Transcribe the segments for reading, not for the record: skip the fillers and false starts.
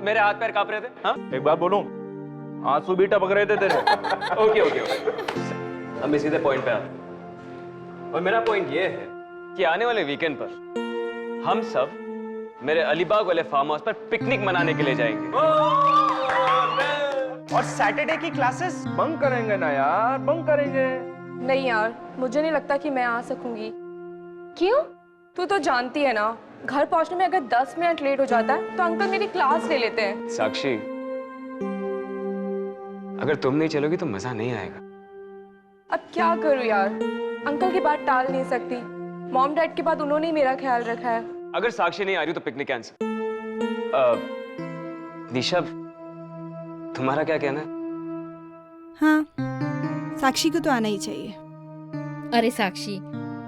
मेरे हाथ पैर कांप रहे थे? हाँ, एक बात बोलूं, आंसू भी टपक रहे थे तेरे। ओके ओके ओके, अब मैं सीधे पॉइंट पे आता हूं। और मेरा पॉइंट ये है कि आने वाले वीकेंड पर हम सब मेरे अलीबाग वाले फार्म हाउस पर पिकनिक मनाने के लिए जाएंगे। और सैटरडे की क्लासेस बंक करेंगे ना यार, बंक करेंगे। नहीं यार, मुझे नहीं लगता कि मैं आ सकूंगी। क्यों? तू तो जानती है ना, घर पहुंचने में अगर 10 मिनट लेट हो जाता है तो अंकल मेरी क्लास ले लेते हैं। साक्षी, अगर तुम नहीं चलोगी तो मजा नहीं आएगा। अब क्या करूं यार, अंकल की बात टाल नहीं सकती। मॉम डैड के बाद उन्होंने ही मेरा ख्याल रखा है। अगर साक्षी नहीं आ रही तो पिकनिक कैंसिल। दिशा, तुम्हारा क्या कहना है? हाँ, साक्षी को तो आना ही चाहिए। अरे साक्षी,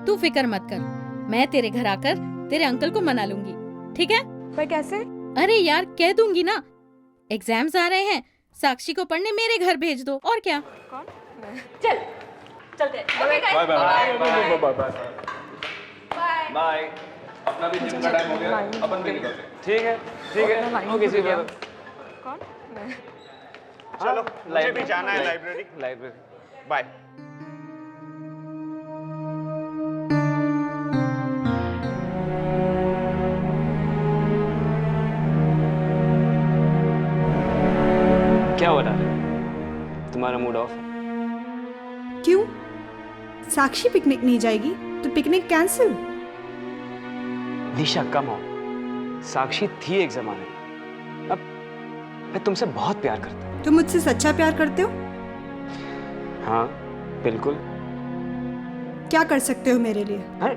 तू फिक्र मत कर, मैं तेरे घर आकर तेरे अंकल को मना लूंगी, ठीक है? पर कैसे? अरे यार, कह दूंगी ना, एग्जाम्स आ रहे हैं, साक्षी को पढ़ने मेरे घर भेज दो, और क्या। कौन? चल चलते हैं। Bye bye bye bye bye bye bye. अपना भी जिम का टाइम हो गया, अपन भी निकलते हैं। ठीक है ठीक है, ओके सी बात। कौन? चलो, मुझे भी जाना है लाइब्रेरी। बाय। क्या हो रहा है? तुम्हारा मूड ऑफ है? क्यों? साक्षी पिकनिक नहीं जाएगी तो पिकनिक कैंसिल? दिशा कम हो, साक्षी थी एक जमाने में, अब मैं तुमसे बहुत प्यार करता हूँ। तुम मुझसे सच्चा प्यार करते हो? हाँ बिल्कुल। क्या कर सकते हो मेरे लिए? अरे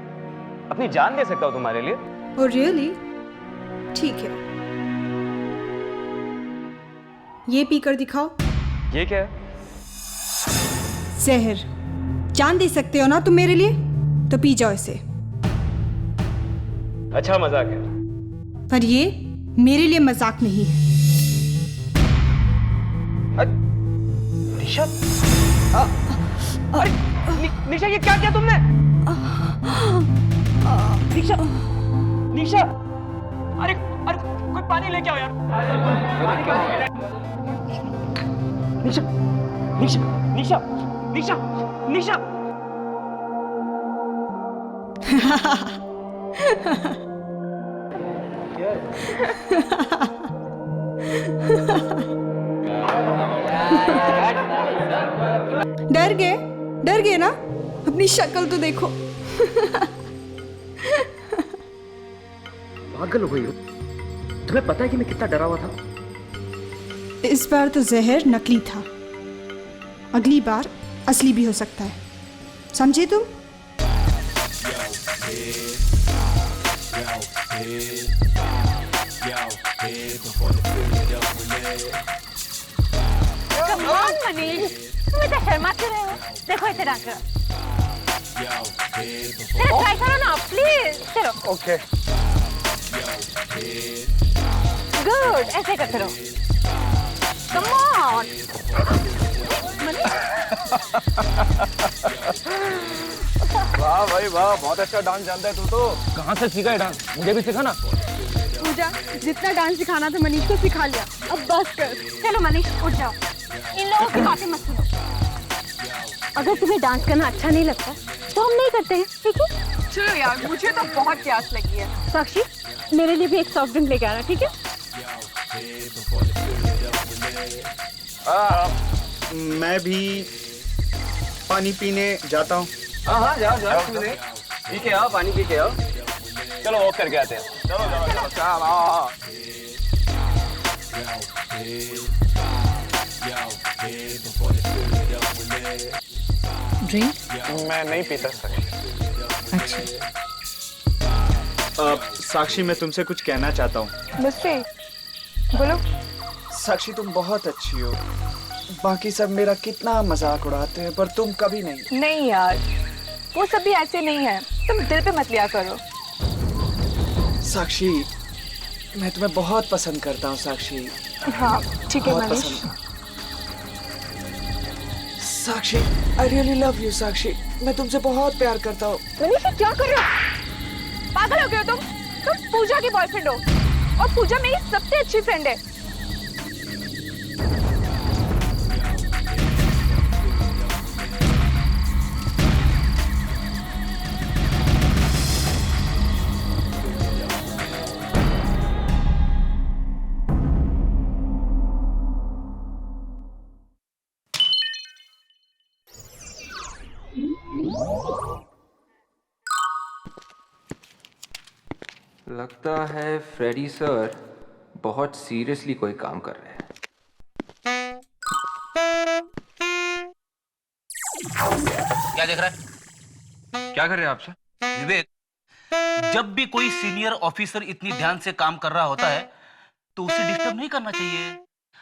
अपनी जान दे सकता हूँ तुम्हारे लिए। Oh really? ठीक है, ये पीकर दिखाओ। ये क्या है? जहर। जान दे सकते हो ना तुम मेरे लिए, तो पी जाओ इसे। अच्छा मजाक है। पर ये मेरे लिए मजाक नहीं है। निशा, अरे निशा, ये क्या किया तुमने? निशा, निशा, अरे अरे कोई पानी लेके आओ यार। निशा, निशा, निशा, निशा, निशा। डर गए ना? अपनी शक्ल तो देखो। पागल हो गई हो? तुम्हें पता है कि मैं कितना डरा हुआ था? इस बार तो जहर नकली था, अगली बार असली भी हो सकता है, समझे तुम? Come on, मनीष, तुम इतना शर्माते रहे हो। देखो इसे डांस करो। ट्राई करो ना, प्लीज। चलो। ओके। गुड, ऐसे करते रहो। Come on. वाह भाई वाह, बहुत अच्छा डांस जानता है तू तो। कहाँ से सीखा है डांस? मुझे भी सिखा ना। पूजा, जितना डांस सिखाना था मनीष को सिखा लिया, अब बस कर। चलो मनीष, उठ जाओ। इन लोगों की बातें मत सुनो। अगर तुम्हें डांस करना अच्छा नहीं लगता तो हम नहीं करते हैं, ठीक है? चलो यार, मुझे तो बहुत प्यास लगी है। साक्षी, मेरे लिए भी एक सॉफ्ट ड्रिंक लेके आना, ठीक है? मैं भी पानी पीने जाता हूँ। हाँ हाँ, जाओ जाओ, पी के आओ, पानी पी के आओ। चलो वॉक करके आते हैं। चलो चलो चलो चलो। ड्रिंक? मैं नहीं पीता सर। अच्छा। साक्षी, मैं तुमसे कुछ कहना चाहता हूँ। मुझसे? बोलो। साक्षी, तुम बहुत अच्छी हो। बाकी सब मेरा कितना मजाक उड़ाते हैं, पर तुम कभी नहीं। नहीं यार, वो सब भी ऐसे नहीं है, तुम दिल पे मत लिया करो। साक्षी, मैं तुम्हें बहुत पसंद करता हूँ साक्षी। हाँ ठीक है बहुत मनीष। पसंद। साक्षी, आई रियली लव यू साक्षी। मैं तुमसे बहुत प्यार करता हूँ। मनीष, ये क्या कर रहे हो? पागल हो गए हो तुम पूजा की बॉयफ्रेंड हो, और पूजा मेरी सबसे अच्छी फ्रेंड है। लगता है फ्रेडी सर बहुत सीरियसली कोई काम कर रहे हैं। क्या देख रहा है? क्या कर रहे हैं आप सर? विवेक, जब भी कोई सीनियर ऑफिसर इतनी ध्यान से काम कर रहा होता है तो उसे डिस्टर्ब नहीं करना चाहिए।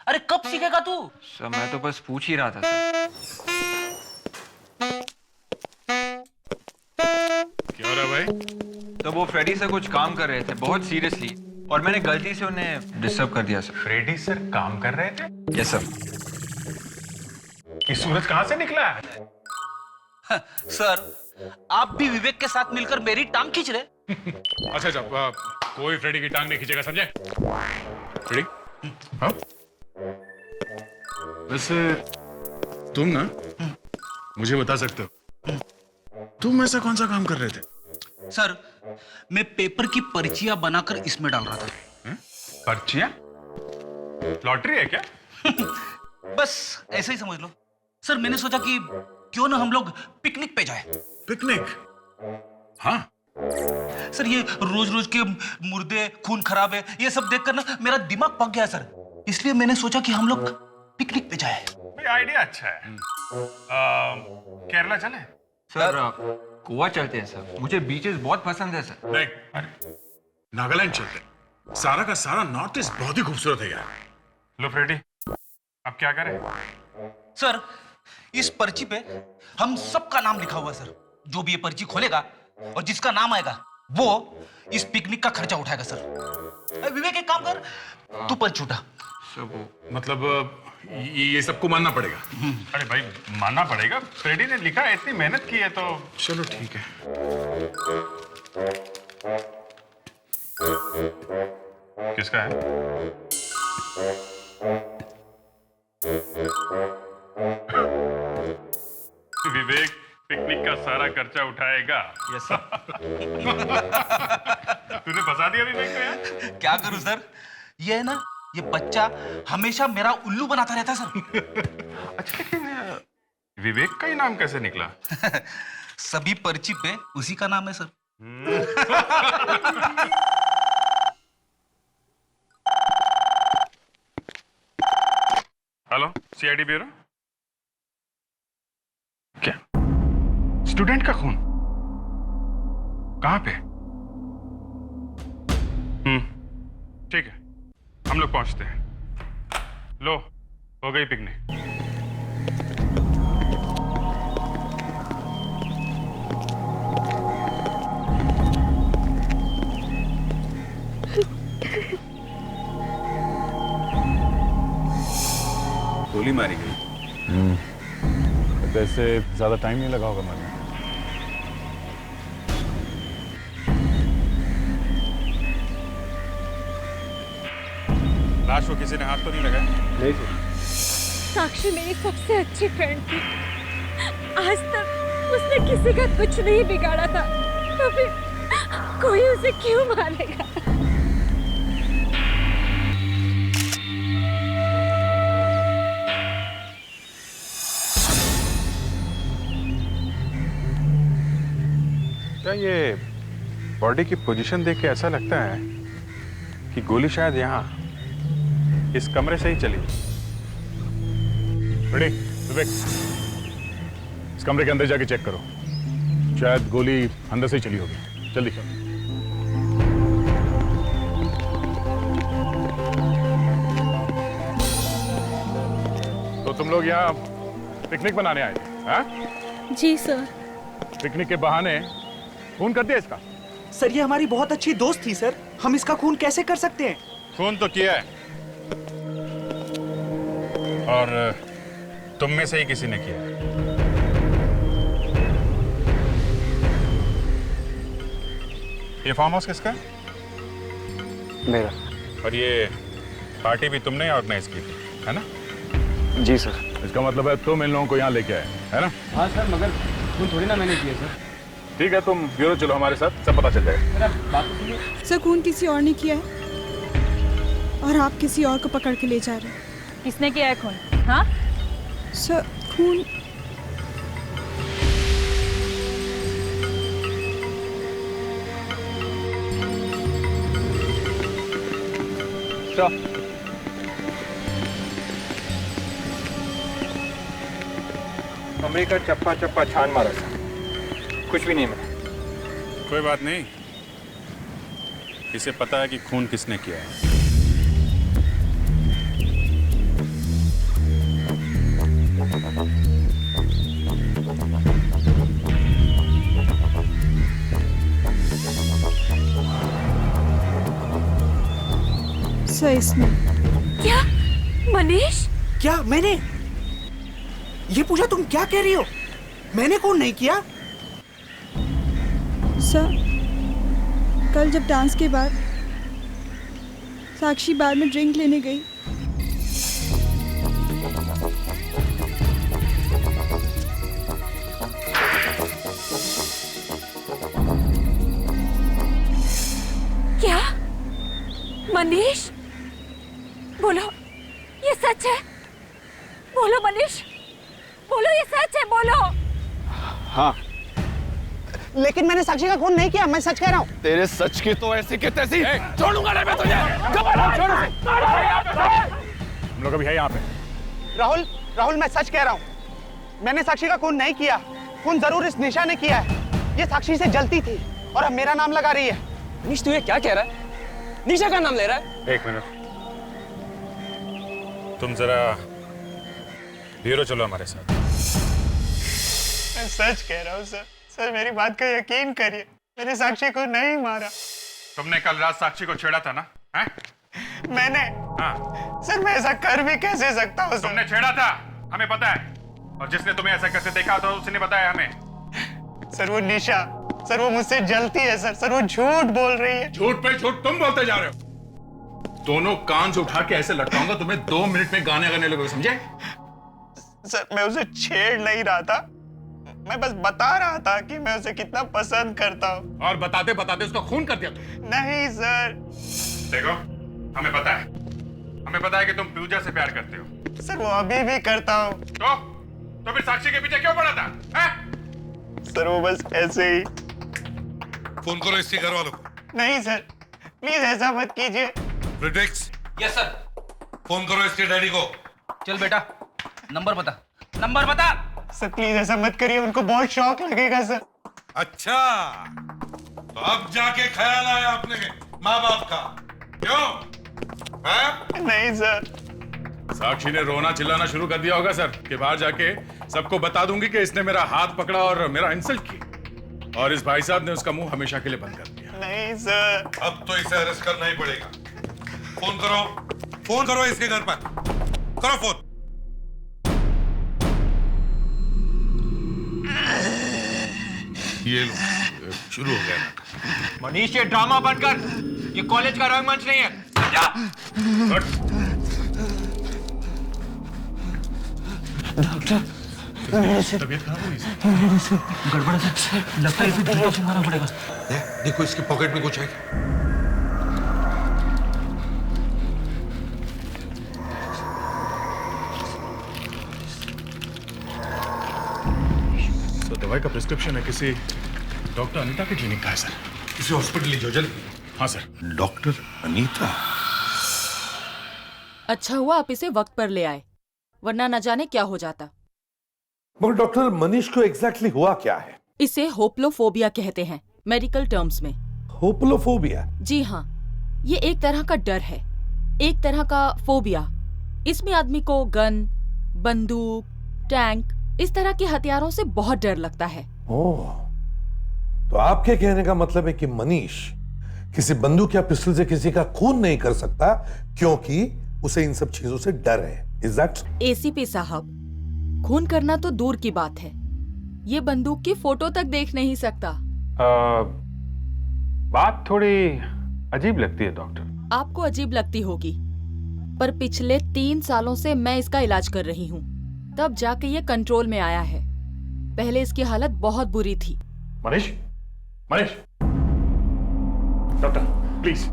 अरे कब सीखेगा तू? सर मैं तो बस पूछ ही रहा था सर। क्या हो रहा भाई? तो वो फ्रेडी सर कुछ काम कर रहे थे बहुत सीरियसली और मैंने गलती से उन्हें डिस्टर्ब कर दिया सर। फ्रेडी सर काम कर रहे थे? Yes sir. ये सूरज कहाँ से निकला है? सर, आप भी विवेक के साथ मिलकर मेरी टांग खींच रहे। अच्छा अच्छा, कोई फ्रेडी की टांग नहीं खींचेगा, समझे? फ्रेडी? हाँ? वैसे तुम ना मुझे बता सकते हो तुम ऐसा कौन सा काम कर रहे थे? सर, मैं पेपर की पर्चियां बनाकर इसमें डाल रहा था। पर्चियां? लॉटरी है क्या? बस ऐसे ही समझ लो। सर, मैंने सोचा कि क्यों ना हम लोग पिकनिक पे जाए। पिकनिक? हाँ। सर, ये रोज रोज के मुर्दे, खून खराब है, ये सब देखकर ना मेरा दिमाग पक गया सर। इसलिए मैंने सोचा कि हम लोग पिकनिक पे जाए। आइडिया अच्छा है। केरला चले? सर गोवा चलते हैं सर, मुझे बीचेस बहुत पसंद है सर। नहीं, नागालैंड चलते हैं। सारा का सारा नॉर्थ ईस्ट बहुत ही खूबसूरत है यार। लो फ्रेडी, अब क्या करें? सर, इस पर्ची पे हम सबका नाम लिखा हुआ है सर। जो भी ये पर्ची खोलेगा और जिसका नाम आएगा वो इस पिकनिक का खर्चा उठाएगा सर। विवेक, एक काम कर, तू पर्ची उठा। मतलब ये सबको मानना पड़ेगा? अरे भाई, मानना पड़ेगा। फ्रेडी ने लिखा है, इतनी मेहनत की है तो चलो ठीक है। किसका है? विवेक पिकनिक का सारा खर्चा उठाएगा। Yes sir. तूने फंसा दिया विवेक को यार। क्या करूं सर, ये है ना, ये बच्चा हमेशा मेरा उल्लू बनाता रहता है सर। अच्छा, लेकिन विवेक का ही नाम कैसे निकला? सभी पर्ची पे उसी का नाम है सर। Hello, CID bureau. क्या स्टूडेंट का खून? कहां पे? ठीक है, हम लोग पहुंचते हैं। लो, हो गई पिकनिक। गोली मारी गई। वैसे ज्यादा टाइम नहीं लगा होगा मारने। लाश को किसी ने हाथ तो नहीं लगाया? नहीं सर। साक्षी मेरी सबसे अच्छी फ्रेंड थी। आज तक उसने किसी का कुछ नहीं बिगाड़ा था, तो फिर कोई उसे क्यों मारेगा? क्या ये बॉडी की पोजीशन देख के ऐसा लगता है कि गोली शायद यहाँ इस कमरे से ही चली? रेडी विवेक, इस कमरे के अंदर जाके चेक करो, शायद गोली अंदर से ही चली होगी। जल्दी करो। तो तुम लोग यहाँ पिकनिक मनाने आए थे? हाँ? जी सर। पिकनिक के बहाने खून कर दिया इसका? सर, ये हमारी बहुत अच्छी दोस्त थी सर, हम इसका खून कैसे कर सकते हैं? खून तो किया है, और तुम में से ही किसी ने किया है। ये फार्म हाउस किसका है? मेरा। और ये पार्टी भी तुमने ऑर्गेनाइज की थी, है ना? जी सर। इसका मतलब है तुम इन लोगों को यहाँ लेके आए, है ना? हाँ सर, मगर खून थोड़ी ना मैंने किया सर। ठीक है, तुम ब्यूरो चलो हमारे साथ, सब पता चल जाएगा। सर खून किसी और ने किया है और आप किसी और को पकड़ के ले जा रहे हैं। किसने किया है खून? हाँ? सर खून कमरे का चप्पा चप्पा छान मारा था, कुछ भी नहीं मिला। कोई बात नहीं, इसे पता है कि खून किसने किया है। सर इसमें क्या मनीष? क्या मैंने? ये पूछा तुम क्या कह रही हो? मैंने खून नहीं किया। सर कल जब डांस के बाद साक्षी बार में ड्रिंक लेने गई, क्या मनीष? बोलो ये सच है? बोलो मनीष, बोलो ये सच है, बोलो। हाँ, लेकिन मैंने साक्षी का खून नहीं किया, मैं सच कह रहा हूँ। तेरे सच की तो ऐसी की तैसी छोड़ूंगा नहीं मैं तुझे। हम लोग अभी है यहाँ पे। राहुल, राहुल मैं सच कह रहा हूँ, मैंने साक्षी का खून नहीं किया। खून जरूर इस निशा ने किया है। ये साक्षी से जलती थी और अब मेरा नाम लगा रही है। निश तू ये क्या कह रहा है? निशा का नाम ले रहा है? एक मिनट, तुम जरा ब्यूरो चलो हमारे साथ। मैं सच कह रहा हूँ सर। सर मेरी बात का यकीन करिए, मैंने साक्षी को नहीं मारा। तुमने कल रात साक्षी को छेड़ा था ना? हैं? मैंने? हाँ। सर मैं ऐसा कर भी कैसे सकता हूँ सर? तुमने छेड़ा था, हमें पता है। और जिसने तुम्हें ऐसा करते देखा तो उसने बताया हमें। सर वो निशा, सर वो मुझसे जलती है सर। सर वो झूठ बोल रही है। झूठ पे झूठ तुम बोलते जा रहे हो। दोनों कान से उठा के ऐसे लटकाऊंगा तुम्हें, 2 मिनट में गाने गाने लगोगे, समझे? सर मैं उसे छेड़ नहीं रहा था, मैं बस बता रहा था कि मैं उसे कितना पसंद करता हूँ। और बताते बताते उसका खून कर दिया तुम। नहीं सर। देखो हमें पता है कि तुम पूजा से प्यार करते हो। सर वो अभी भी करता हूँ। तो फिर साक्षी के पीछे क्यों पड़ा था? हैं? सर वो बस ऐसे ही। फोन करो इसके घर वालों को। नहीं सर, प्लीज ऐसा मत कीजिए। प्रिडिक्स। Yes sir. फोन करो इसके डैडी को। चल बेटा, नंबर बता, नंबर बता। सर प्लीज ऐसा मत करिए, उनको बहुत शौक लगेगा सर। अच्छा, तो अब जाके ख्याल आया अपने माँ बाप का, क्यों? नहीं सर। साक्षी ने रोना चिल्लाना शुरू कर दिया होगा सर कि बाहर जाके सबको बता दूंगी कि इसने मेरा हाथ पकड़ा और मेरा इंसल्ट की, और इस भाई साहब ने उसका मुंह हमेशा के लिए बंद कर दिया। नहीं सर। अब तो इसे अरेस्ट करना ही पड़ेगा। फोन करो इसके घर पर, करो फोन। ये लो, शुरू हो गया। मनीष ये ड्रामा बंद कर, ये कॉलेज का रंगमंच नहीं है। जा। डॉक्टर तबीयत खराब हुई? गड़बड़ है, लगता है इसे जूतों से मारना पड़ेगा। देखो इसकी पॉकेट में कुछ है। तो दवाई का प्रिस्क्रिप्शन है किसी डॉक्टर अनीता के क्लिनिक का है सर। किसी हॉस्पिटल ले जाओ जल्दी। हाँ सर। डॉक्टर अनीता? अच्छा हुआ आप इसे वक्त पर ले आए, वरना न जाने क्या हो जाता। मगर डॉक्टर मनीष को एग्जैक्टली हुआ क्या है? इसे होप्लोफोबिया कहते हैं मेडिकल टर्म्स में। होप्लोफोबिया? जी हाँ, ये एक तरह का डर है, एक तरह का फोबिया। इसमें आदमी को गन, बंदूक, टैंक, इस तरह के हथियारों से बहुत डर लगता है। ओह, तो आपके कहने का मतलब है कि मनीष किसी बंदूक या पिस्टल से किसी का खून नहीं कर सकता क्योंकि उसे इन सब चीजों से डर है। Is that? एसीपी साहब, खून करना तो दूर की बात है, ये बंदूक की फोटो तक देख नहीं सकता। बात थोड़ी अजीब लगती है डॉक्टर। आपको अजीब लगती होगी, पर पिछले 3 सालों से मैं इसका इलाज कर रही हूँ, तब जाके ये कंट्रोल में आया है। पहले इसकी हालत बहुत बुरी थी। Manish, Manish, doctor please.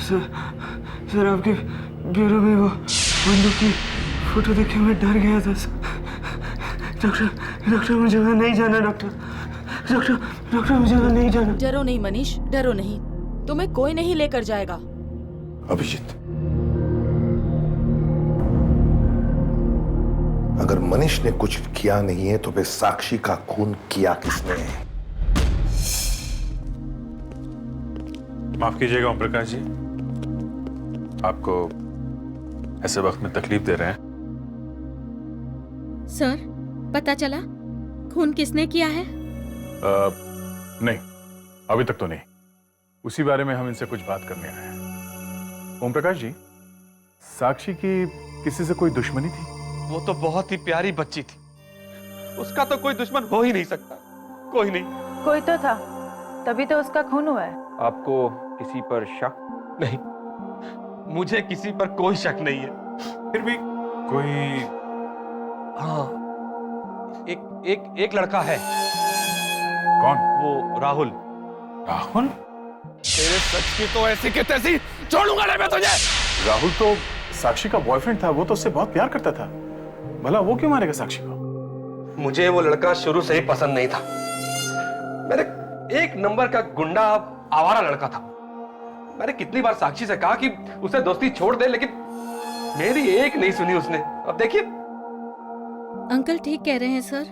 Sir आपके ब्यूरो में वो बंदूक की फोटो देख के मैं डर गया था सर। डॉक्टर मुझे वहाँ नहीं जाना डॉक्टर। डॉक्टर मुझे वहाँ नहीं जाना। डरो नहीं मनीष, डरो नहीं, तुम्हें कोई नहीं लेकर जाएगा। अभिजीत, अगर मनीष ने कुछ किया नहीं है तो फिर साक्षी का खून किया किसने है? माफ कीजिएगा ओम प्रकाश जी, आपको ऐसे वक्त में तकलीफ दे रहे हैं। सर, पता चला खून किसने किया है? नहीं, अभी तक तो नहीं। उसी बारे में हम इनसे कुछ बात करने आए हैं। ओम प्रकाश जी, साक्षी की किसी से कोई दुश्मनी थी? वो तो बहुत ही प्यारी बच्ची थी, उसका तो कोई दुश्मन हो ही नहीं सकता। कोई नहीं। कोई तो था, तभी तो उसका खून हुआ है। आपको किसी पर शक? नहीं, मुझे किसी पर कोई शक नहीं है। फिर भी कोई? हाँ, एक लड़का है। कौन? वो राहुल। राहुल? तेरे सच की तो ऐसी की तैसी छोड़ूंगा नहीं मैं तुझे। राहुल तो साक्षी का बॉयफ्रेंड था, वो तो उससे बहुत प्यार करता था। भला वो क्यों मारेगा साक्षी को? मुझे वो लड़का शुरू से ही पसंद नहीं था। मेरे एक नंबर का गुंडा, आवारा लड़का था। मैंने कितनी बार साक्षी से कहा कि उसे दोस्ती छोड़ दे, लेकिन मेरी एक नहीं सुनी उसने। अब देखिए। अंकल ठीक कह रहे हैं सर,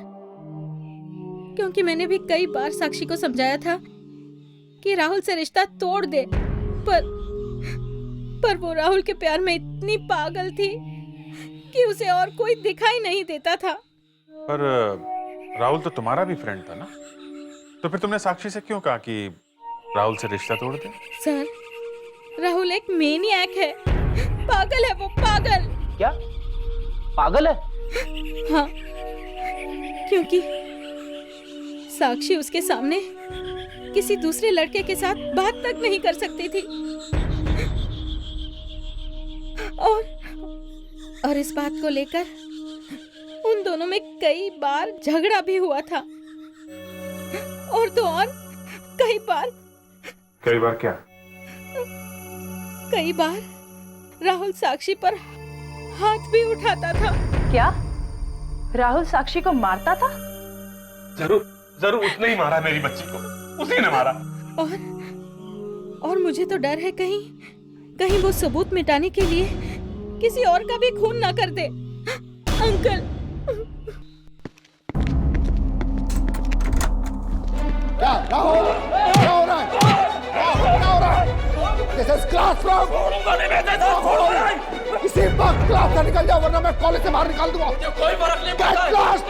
क्योंकि मैंने भी कई बार साक्षी को समझाया था कि राहुल से रिश्ता तोड़ दे, पर वो राहुल के प्यार में इतनी पागल थी कि उसे और कोई दिखाई नहीं देता था। पर राहुल तो तुम्हारा भी फ्रेंड था ना, तो फिर तुमने साक्षी से क्यों कहा कि राहुल से रिश्ता तोड़ दे? सर, राहुल एक मेनियक है, पागल है वो, पागल। क्या पागल है? हाँ, क्योंकि साक्षी उसके सामने किसी दूसरे लड़के के साथ बात तक नहीं कर सकती थी, और इस बात को लेकर उन दोनों में कई बार झगड़ा भी हुआ था, और तो और कई बार क्या? कई बार राहुल साक्षी पर हाथ भी उठाता था। क्या राहुल साक्षी को मारता था? जरूर उसने ही मारा मेरी बच्ची को, उसी ने मारा। और मुझे तो डर है कहीं वो सबूत मिटाने के लिए किसी और का भी खून ना कर दे। अंकल, क्या राहुल, क्या हो रहा है? क्या हो रहा है? This is classroom. इसी वक्त क्लास से निकल जाओ, वरना मैं कॉलेज से बाहर निकाल दूंगा। कोई फर्क नहीं पड़ता। Get lost.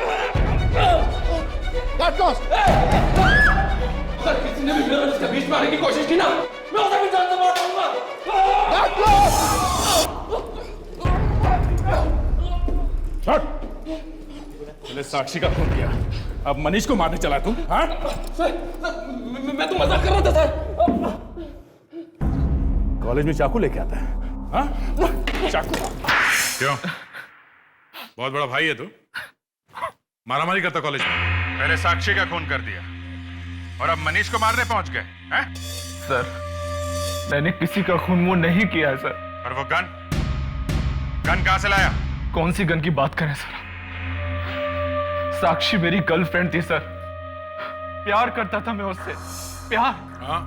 Get lost. अगर किसी ने भी मेरे उसके बीच में आने की कोशिश की ना, मैं उसे भी जान से मार दूंगा। Get lost. तूने साक्षी का खून किया, अब मनीष को मारने चला तुम? हाँ? मैं तो मजाक कर रहा था सर। कॉलेज में चाकू लेके आता है? हाँ? चाकू? क्यों? बहुत बड़ा भाई है तू? मारामारी करता कॉलेज में? पहले साक्षी का खून कर दिया और अब मनीष को मारने पहुंच गए हैं? सर, मैंने किसी का खून वो नहीं किया है सर। और वो गन कहां से लाया? कौन सी गन की बात करें सर? साक्षी मेरी गर्लफ्रेंड थी सर, प्यार करता था मैं उससे, प्यार। हाँ,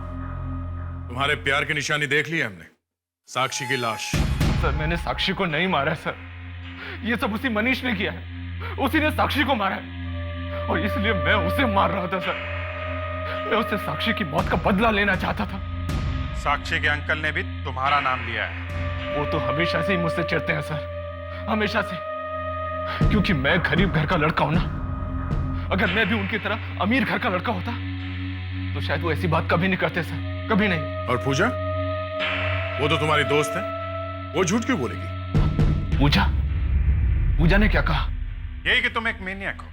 तुम्हारे प्यार की निशानी देख ली है हमने, साक्षी की लाश। सर, मैंने साक्षी को नहीं मारा है सर, ये सब उसी मनीष ने किया है, उसी ने साक्षी को मारा है, और इसलिए मैं उसे मार रहा था सर। मैं उससे साक्षी की मौत का बदला लेना चाहता था। साक्षी के अंकल ने भी तुम्हारा नाम लिया है। वो तो हमेशा से ही मुझसे चिढ़ते हैं सर, हमेशा से, क्योंकि मैं गरीब घर का लड़का हूं ना। अगर मैं भी उनकी तरह अमीर घर का लड़का होता तो शायद वो ऐसी बात कभी नहीं करते सर, कभी नहीं। और पूजा, वो तो तुम्हारी दोस्त है, वो झूठ क्यों बोलेगी? पूजा ने क्या कहा? यही कि तुम एक मेनियक हो।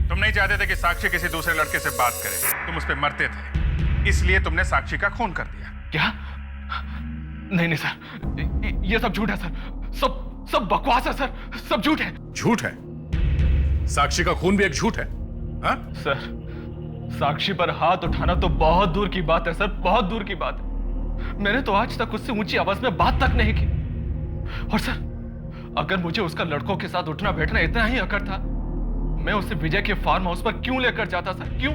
तुम नहीं चाहते थे कि साक्षी किसी दूसरे लड़के से बात करे, तुम उस पर मरते थे, इसलिए तुमने साक्षी का खून कर दिया। क्या? नहीं सर, ये सब झूठ है सर, सब बकवास है सर, सब झूठ है। झूठ है? साक्षी का खून भी एक झूठ है? हाँ? सर, साक्षी पर हाथ उठाना तो बहुत दूर की बात है सर, बहुत दूर की बात है। मैंने तो आज तक उससे ऊंची आवाज में बात तक नहीं की। और सर, अगर मुझे उसका लड़कों के साथ उठना बैठना इतना ही अकड़ था मैं उसे विजय के फार्म हाउस पर क्यों लेकर जाता सर? क्यों?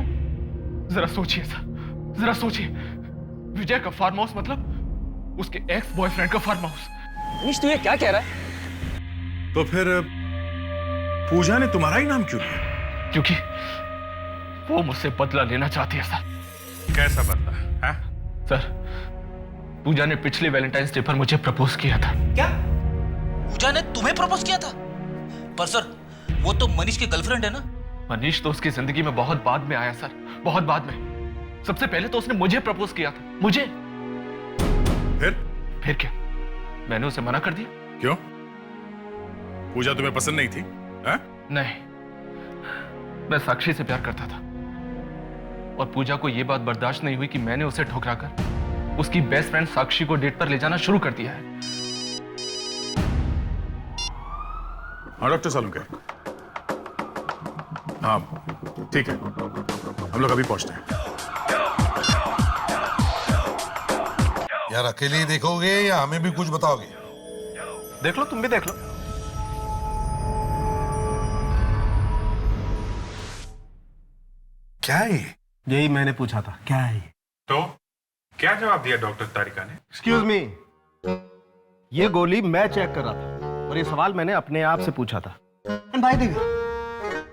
जरा सोचिए सर, जरा सोचिए। विजय का फार्म हाउस मतलब उसके एक्स बॉयफ्रेंड का फार्म हाउस। मनीष तू ये क्या कह रहा है? तो फिर पूजा ने तुम्हारा ही नाम क्यों लिया? क्योंकि वो मुझसे बदला लेना चाहती है सर। कैसा बदला है? सर, पूजा ने पिछले वैलेंटाइंस डे पर मुझे प्रपोज किया था। क्या पूजा ने तुम्हें प्रपोज किया था? पर सर वो तो मनीष की गर्लफ्रेंड है ना। मनीष तो उसकी जिंदगी में बहुत बाद में आया सर, बहुत बाद में। सबसे पहले तो उसने मुझे प्रपोज किया था, मुझे। फिर क्या? मैंने उसे मना कर दिया। क्यों? पूजा तुम्हें पसंद नहीं थी? है? नहीं, मैं साक्षी से प्यार करता था और पूजा को यह बात बर्दाश्त नहीं हुई कि मैंने उसे ठुकराकर उसकी बेस्ट फ्रेंड साक्षी को डेट पर ले जाना शुरू कर दिया है। हाँ डॉक्टर सालुंके, हाँ ठीक है, हम लोग अभी पहुंचते हैं। यार अकेले ही देखोगे या हमें भी कुछ बताओगे? देख लो, तुम भी देख लो। क्या है? यही मैंने पूछा था, क्या है? तो क्या जवाब दिया डॉक्टर तारिका ने? एक्सक्यूज मी, ये गोली मैं चेक कर रहा था और ये सवाल मैंने अपने आप से पूछा था। भाई देखिए,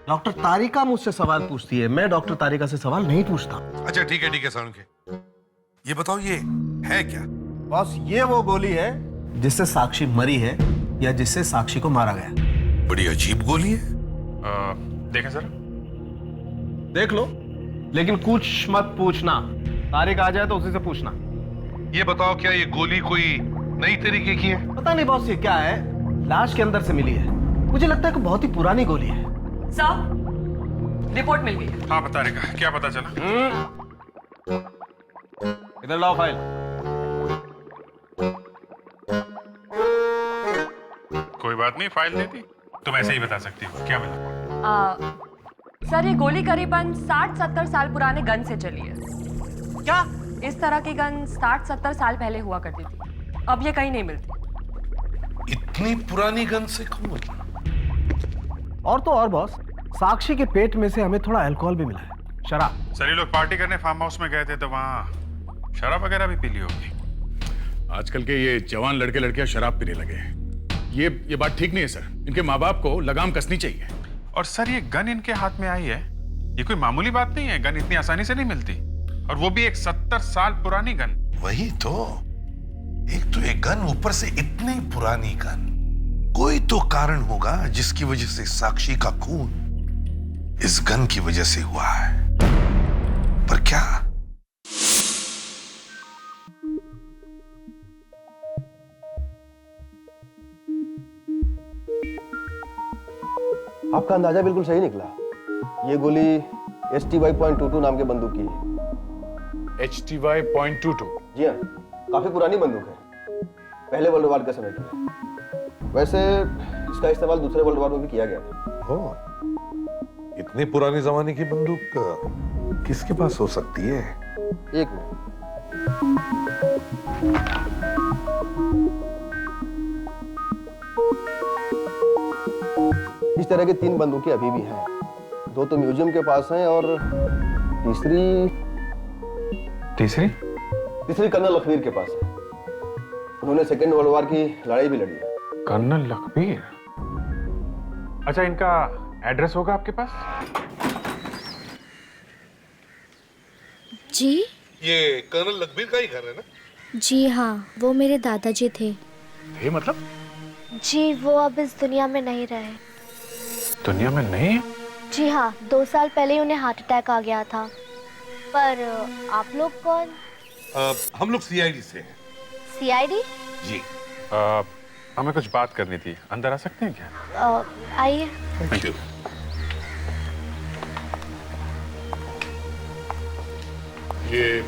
डॉक्टर तारिका मुझसे सवाल पूछती है, मैं डॉक्टर तारिका से सवाल नहीं पूछता। अच्छा ठीक है सालुंके, ये बताओ ये है क्या? बॉस, ये वो गोली है जिससे साक्षी मरी है या जिससे साक्षी को मारा गया। बड़ी अजीब गोली है। देखें सर। देख लो, लेकिन कुछ मत पूछना। तारिका आ जाए तो उसी से पूछना। ये बताओ क्या ये गोली कोई नई तरीके की है? पता नहीं बॉस, ये क्या है, लाश के अंदर से मिली है। मुझे लगता है कि बहुत ही पुरानी गोली है। सर, रिपोर्ट मिल गई है। हाँ बता रहेगा, क्या पता चला? इधर लाओ फाइल। कोई बात नहीं, फाइल दे दी, तुम ऐसे ही बता सकती हो। क्या मिला? सर, ये गोली करीबन 60-70 साल पुराने गन से चली है। क्या? इस तरह की गन 60-70 साल पहले हुआ करती थी, अब ये कहीं नहीं मिलती। इतनी पुरानी गन से कौन? और तो और बॉस, साक्षी के पेट में से हमें थोड़ा अल्कोहल भी मिला है, शराब। सर ये लोग पार्टी करने फार्म हाउस में गए थे तो वहाँ शराब वगैरह भी पी ली होगी। आजकल के ये जवान लड़के लड़कियां शराब पीने लगे हैं। ये बात ठीक नहीं है सर, इनके माँ बाप को लगाम कसनी चाहिए। और सर ये गन इनके हाथ में आई है, ये कोई मामूली बात नहीं है। गन इतनी आसानी से नहीं मिलती, और वो भी एक 70 साल पुरानी गन। वही तो, एक तो एक गन, ऊपर से इतनी पुरानी गन। कोई तो कारण होगा जिसकी वजह से साक्षी का खून इस गन की वजह से हुआ है, पर क्या? आपका अंदाजा बिल्कुल सही निकला। ये गोली HTY.22 नाम के बंदूक की है। HTY.22? जी हाँ, काफी पुरानी बंदूक है, पहले वर्ल्ड वार के समय की है। वैसे इसका इस्तेमाल दूसरे वर्ल्ड वार में भी किया गया था। ओह, इतनी पुरानी जमाने की बंदूक किसके पास हो सकती है? एक मिनट। इस तरह की 3 बंदूकें अभी भी हैं। 2 तो म्यूजियम के पास हैं और तीसरी कर्नल लखवीर के पास है। उन्होंने सेकेंड वर्ल्ड वार की लड़ाई भी लड़ी है। कर्नल लखवीर? अच्छा, इनका एड्रेस होगा आपके पास? जी? ये कर्नल लखवीर का ही घर है ना? जी हाँ, वो मेरे दादाजी थे। ये मतलब? जी, वो अब इस दुनिया में नहीं रहे। दुनिया में नहीं? जी हाँ, 2 साल पहले उन्हें हार्ट अटैक आ गया था। पर आप लोग कौन? हम लोग CID से हैं। CID? जी। हमें कुछ बात करनी थी, अंदर आ सकते हैं क्या? आइए। Thank you. ये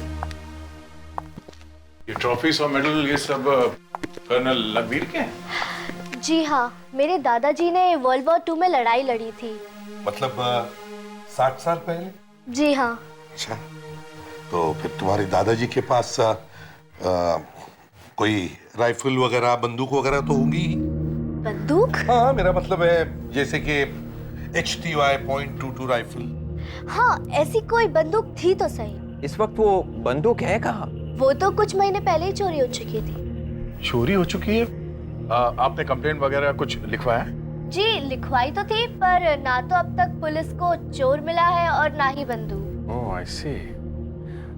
ट्रॉफीज और मेडल ये सब कर्नल लखवीर के हैं? जी हाँ, मेरे दादाजी ने वर्ल्ड वॉर 2 में लड़ाई लड़ी थी। मतलब 60 साल पहले? जी हाँ। अच्छा, तो फिर तुम्हारे दादाजी के पास कोई राइफल वगैरह, बंदूक वगैरह तो होंगी ही। बंदूक? हाँ, मेरा मतलब है जैसे कि HTY.22 राइफल। हाँ, ऐसी कोई बंदूक थी तो सही। इस वक्त वो बंदूक है कहाँ? वो तो कुछ महीने पहले ही चोरी हो चुकी थी। चोरी हो चुकी है? आपने कंप्लेंट वगैरह कुछ लिखवाया? जी लिखवाई तो थी, पर ना तो अब तक पुलिस को चोर मिला है और ना ही बंदूक। ओह आई सी।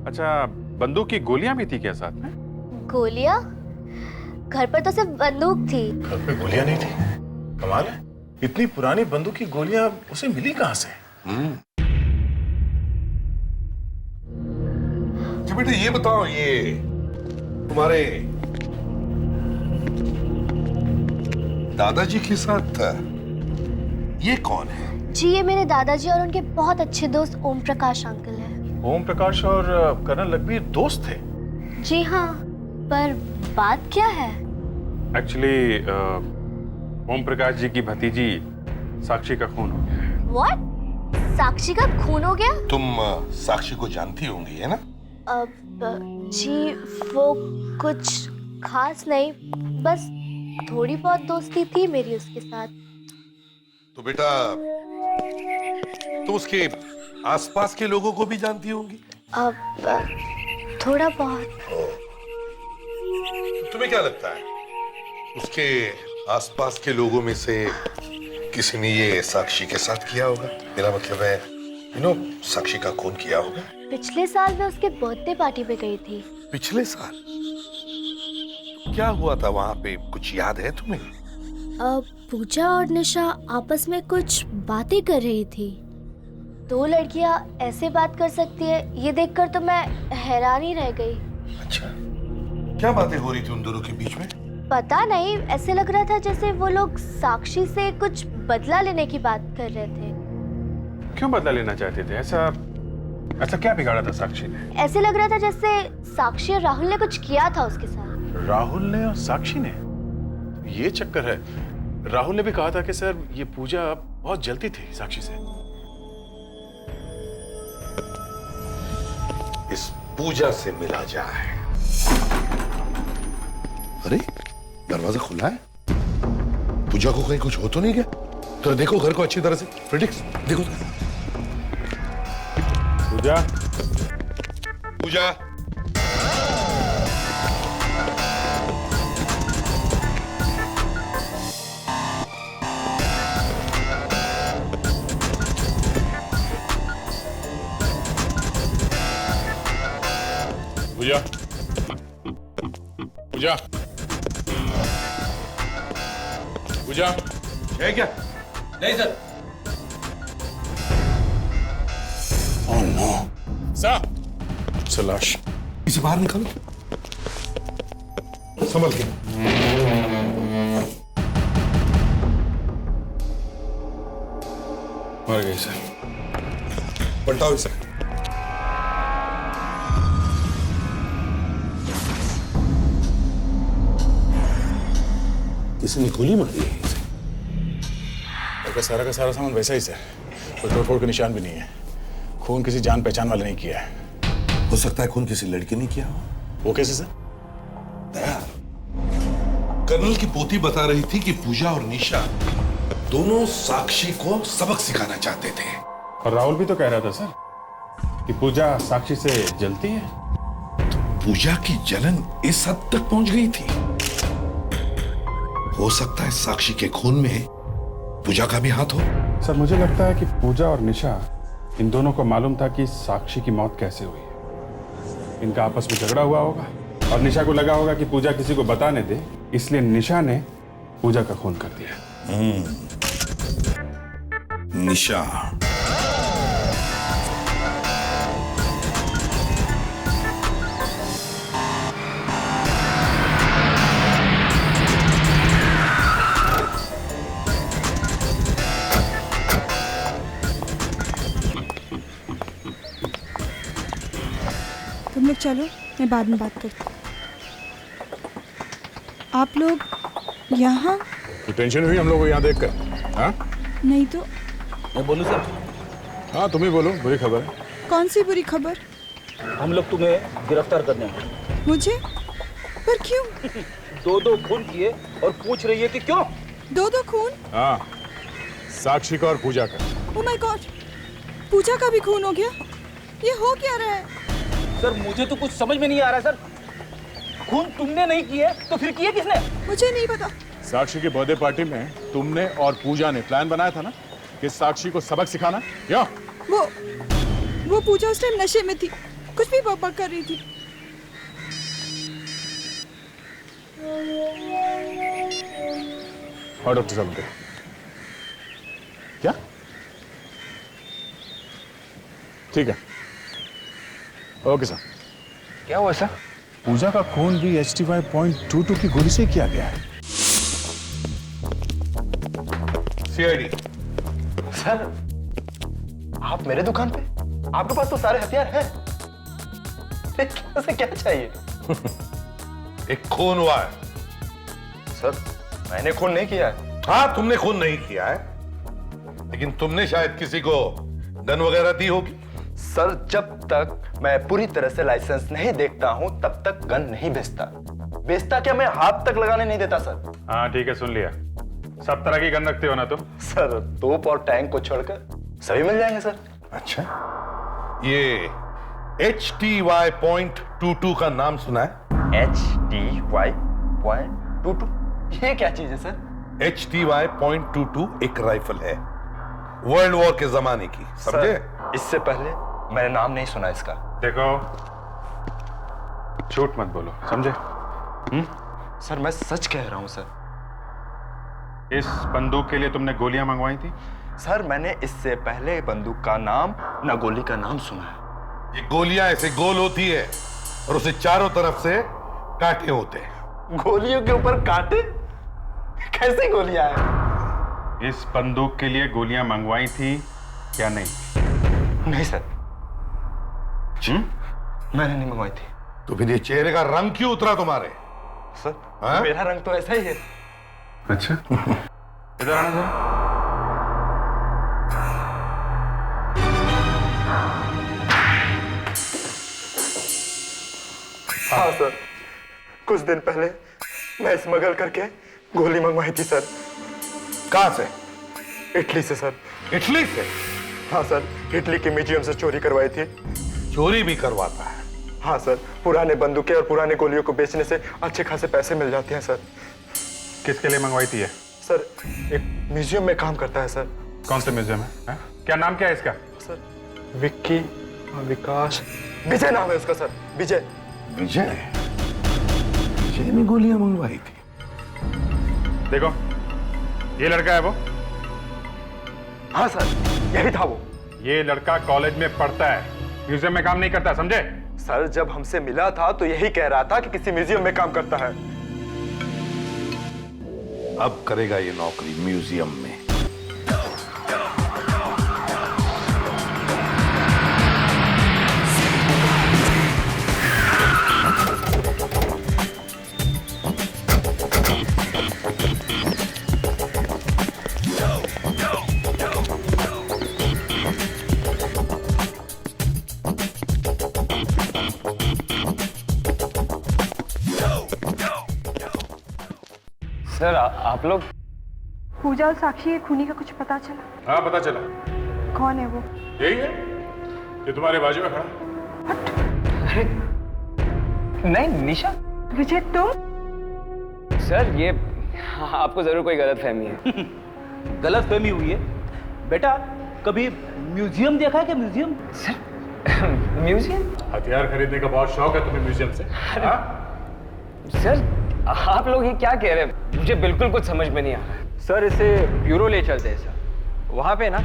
अच्छा, बंदूक की गोलियां भी थी क्या साथ में? गोलियां? घर पर तो सिर्फ बंदूक थी। घर पे गोलियां नहीं थी? कमाल है, इतनी पुरानी बंदूक की गोलियां उसे मिली कहाँ से? अच्छा बेटा ये बताओ, ये तुम्हारे दादाजी के साथ ये कौन है? जी ये मेरे दादाजी और उनके बहुत अच्छे दोस्त ओम प्रकाश अंकल हैं। ओम प्रकाश और कर्नल लखबीर दोस्त थे? जी हाँ, पर बात क्या है? एक्चुअली ओम प्रकाश जी की भतीजी साक्षी का खून हो गया है। What? साक्षी का खून हो गया? तुम साक्षी को जानती होंगी है ना? जी वो कुछ खास नहीं, बस थोड़ी बहुत दोस्ती थी मेरी उसके साथ। तो बेटा तुम उसके आसपास के लोगों को भी जानती होंगी? थोड़ा बहुत। तुम्हें क्या लगता है उसके आसपास के लोगों में से किसी ने ये साक्षी के साथ किया होगा? मेरा मतलब है साक्षी का खून किया होगा। पिछले साल मैं उसके बर्थडे पार्टी पे गई थी। पिछले साल? क्या हुआ था वहाँ पे, कुछ याद है तुम्हें? पूजा और निशा आपस में कुछ बातें कर रही थी। दो लड़कियां ऐसे बात कर सकती है, ये देखकर तो मैं हैरान ही रह गई। अच्छा, क्या बातें हो रही थी उन दोनों के बीच में? पता नहीं, ऐसे लग रहा था जैसे वो लोग साक्षी से कुछ बदला लेने की बात कर रहे थे। क्यों बदला लेना चाहते थे? ऐसा क्या बिगाड़ा था साक्षी ने? ऐसे लग रहा था जैसे साक्षी और राहुल ने कुछ किया था उसके साथ। राहुल ने और साक्षी ने? ये चक्कर है। राहुल ने भी कहा था कि सर ये पूजा बहुत जलती थी साक्षी से। इस पूजा से मिला जाए। अरे दरवाजा खुला है, पूजा को कहीं कुछ हो तो नहीं गया? तो देखो घर को अच्छी तरह से, प्रिडिक्स देखो। पूजा, पूजा, पूजा, पूजा, पूजा है क्या? नहीं सर। ओह नो सर, सलाश इसे बाहर निकालो, संभल के। मर गई सर। पलटाओ इसे। किसी ने गोली मारी है इसे? सारा का सारा सामान वैसा ही सर, कोई तोड़फोड़ के निशान भी नहीं है। खून किसी जान पहचान वाले नहीं किया है। हो सकता है खून किसी लड़के ने किया हो। वो कैसे सर? दया, कर्नल की पोती बता रही थी कि पूजा और निशा दोनों साक्षी को सबक सिखाना चाहते थे। और राहुल भी तो कह रहा था सर कि पूजा साक्षी से जलती है। तो पूजा की जलन इस हद तक पहुंच गई थी। हो सकता है साक्षी के खून में पूजा का भी हाथ हो। सर मुझे लगता है कि पूजा और निशा, इन दोनों को मालूम था कि साक्षी की मौत कैसे हुई है। इनका आपस में झगड़ा हुआ होगा और निशा को लगा होगा कि पूजा किसी को बताने दे, इसलिए निशा ने पूजा का खून कर दिया। निशा, तुम लोग चलो, मैं बाद में बात करती हूँ। आप लोग यहाँ? टेंशन हुई हम लोग को यहाँ देखकर? हाँ? नहीं तो। मैं बोलूँ सर? हाँ तुम ही बोलो, बुरी खबर है। कौन सी बुरी खबर? हम लोग तुम्हें गिरफ्तार करने हैं। मुझे? पर क्यों? दो खून किए और पूछ रही है कि क्यों? दो खून? हाँ। साक्षी का और पूजा का। ओह माय गॉड, पूजा का भी खून हो गया। ये हो क्या रहा है? सर मुझे तो कुछ समझ में नहीं आ रहा सर। खून तुमने नहीं किए तो फिर किए किसने? मुझे नहीं पता। साक्षी की बर्थडे पार्टी में तुमने और पूजा ने प्लान बनाया था ना कि साक्षी को सबक सिखाना। या वो पूजा उस टाइम नशे में थी, कुछ भी बकबक कर रही थी। और डॉक्टर साहब क्या? ठीक है, ओके सर। क्या हुआ सर? पूजा का खून भी HT5.22 की गोली से किया गया है। सीआईडी सर, आप मेरे दुकान पे? आपके पास तो सारे हथियार हैं। क्या चाहिए? एक खून हुआ है। सर मैंने खून नहीं किया है। हाँ तुमने खून नहीं किया है, लेकिन तुमने शायद किसी को गन वगैरह दी होगी। सर जब तक मैं पूरी तरह से लाइसेंस नहीं देखता हूं तब तक गन नहीं बेचता क्या मैं हाथ तक लगाने नहीं देता सर। हाँ ठीक है, सुन लिया। सब तरह की गन रखते हो ना तुम? सर तोप और टैंक को छोड़कर सभी मिल जाएंगे सर। अच्छा, ये HTY.22 का नाम सुना है? HTY.22 ये क्या चीज है सर? HTY.22 एक राइफल है, वर्ल्ड वॉर के जमाने की, समझे? इससे पहले मैंने नाम नहीं सुना इसका। देखो, झूठ मत बोलो, समझे? सर मैं सच कह रहा हूं सर। इस बंदूक के लिए तुमने गोलियां मंगवाई थी? सर मैंने इससे पहले बंदूक का नाम न गोली का नाम सुना है। ये गोलियां ऐसे गोल होती है और उसे चारों तरफ से कांटे होते हैं। गोलियों के ऊपर कांटे? कैसी गोलियां हैं? इस बंदूक के लिए गोलियां मंगवाई थी क्या नहीं? नहीं सर, मैंने नहीं मंगवाई थी। तो फिर ये चेहरे का रंग क्यों उतरा तुम्हारे? सर हाँ? मेरा रंग तो ऐसा ही है। अच्छा, इधर आना जरा। हाँ सर, कुछ दिन पहले मैं स्मगल करके गोली मंगवाई थी सर। कहां से? इटली से सर। इटली से? हाँ सर, इटली के म्यूजियम से चोरी करवाई थी। चोरी भी करवाता है? हाँ सर, पुराने बंदूकें और पुराने गोलियों को बेचने से अच्छे खासे पैसे मिल जाते हैं सर। किसके लिए मंगवाई थी ये? सर एक म्यूजियम में काम करता है सर। कौन से म्यूजियम है? क्या नाम क्या है इसका? सर विक्की, विकास, विजय नाम है उसका सर। विजय। विजय? विजय ने गोलियां मंगवाई थी? देखो, ये लड़का है वो? हाँ सर, यही था वो। ये लड़का कॉलेज में पढ़ता है, म्यूजियम में काम नहीं करता, समझे? सर जब हमसे मिला था तो यही कह रहा था कि किसी म्यूजियम में काम करता है। अब करेगा ये नौकरी म्यूजियम में। सर आप लोग? पूजा और साक्षी के खूनी का कुछ पता चला? हाँ पता चला। कौन है वो? यही है, ये तुम्हारे बाजू में खड़ा। अरे नहीं निशा। विजय तुम? सर ये आपको जरूर कोई गलतफहमी है। गलतफहमी हुई है बेटा। कभी म्यूजियम देखा है क्या? म्यूजियम? Sir museum? हथियार खरीदने का बहुत शौक है तुम्हें म्यूजियम से? सर आप लोग ये क्या कह रहे हैं? मुझे बिल्कुल कुछ समझ में नहीं आ रहा। सर इसे ब्यूरो ले चलते हैं सर, वहां पे ना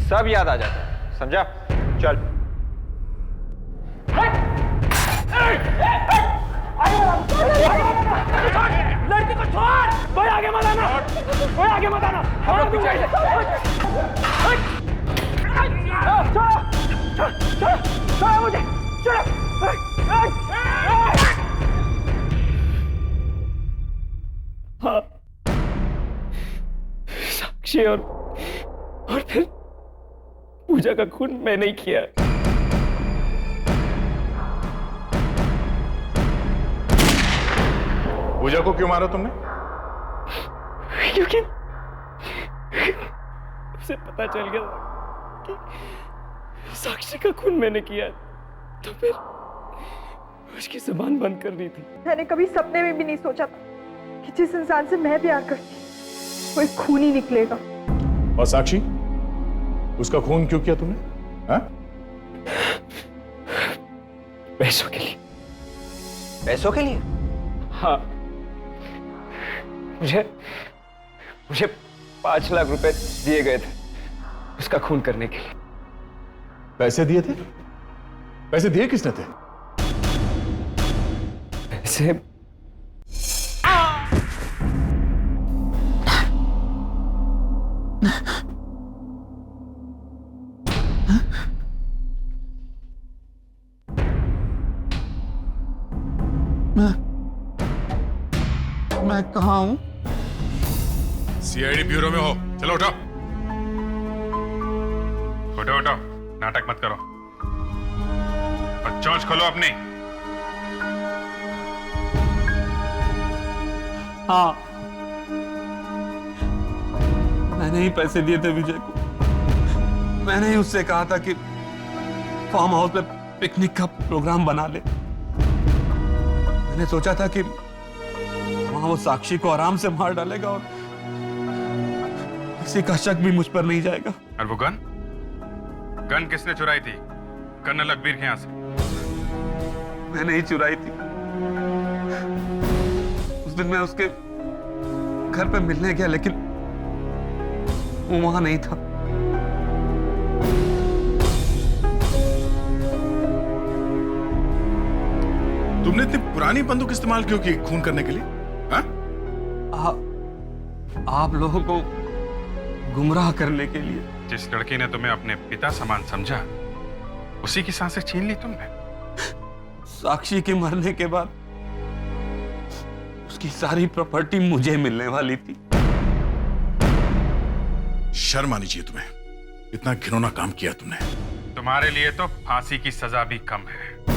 सब याद आ जाता है, समझा? चल। लड़की को छोड़, कोई आगे मत आना, कोई आगे मत आना, हम लोग पीछे से। छोड़ मुझे, हाँ, साक्षी और फिर पूजा का खून मैं नहीं किया। पूजा को क्यों मारा तुमने? उसे पता चल गया कि साक्षी का खून मैंने किया तो फिर उसकी जुबान बंद करनी थी। मैंने कभी सपने में भी नहीं सोचा था कि जिस इंसान से मैं प्यार करती वो एक खूनी निकलेगा। और साक्षी, उसका खून क्यों किया तुमने? हाँ? पैसों के लिए। पैसों के लिए? हाँ, मुझे 5 लाख रुपए दिए गए थे उसका खून करने के लिए। पैसे दिए थे? पैसे दिए किसने थे? पैसे मैं कहाँ हूँ? सीआईडी ब्यूरो में हो। चलो उठाओ, उठाओ उठाओ, नाटक मत करो और चोंच खोलो अपनी। हाँ, मैंने ही पैसे दिए थे विजय को। मैंने ही उससे कहा था कि फार्म हाउस पे पिकनिक का प्रोग्राम बना ले। मैंने सोचा था कि वहां वो साक्षी को आराम से मार डालेगा और किसी का शक भी मुझ पर नहीं जाएगा। और वो गन किसने चुराई थी? कर्नल अकबीर के यहां से। मैंने ही चुराई थी। उस दिन मैं उसके घर पे मिलने गया लेकिन वो वहां नहीं था। तुमने इतनी पुरानी बंदूक इस्तेमाल क्यों की खून करने के लिए? हाँ? आप लोगों को गुमराह करने के लिए। जिस लड़की ने तुम्हें अपने पिता समान समझा, उसी की सांसें छीन ली तुमने। साक्षी के मरने के बाद उसकी सारी प्रॉपर्टी मुझे मिलने वाली थी। शर्म आनी चाहिए तुम्हें, इतना घिनौना काम किया तुमने। तुम्हारे लिए तो फांसी की सजा भी कम है।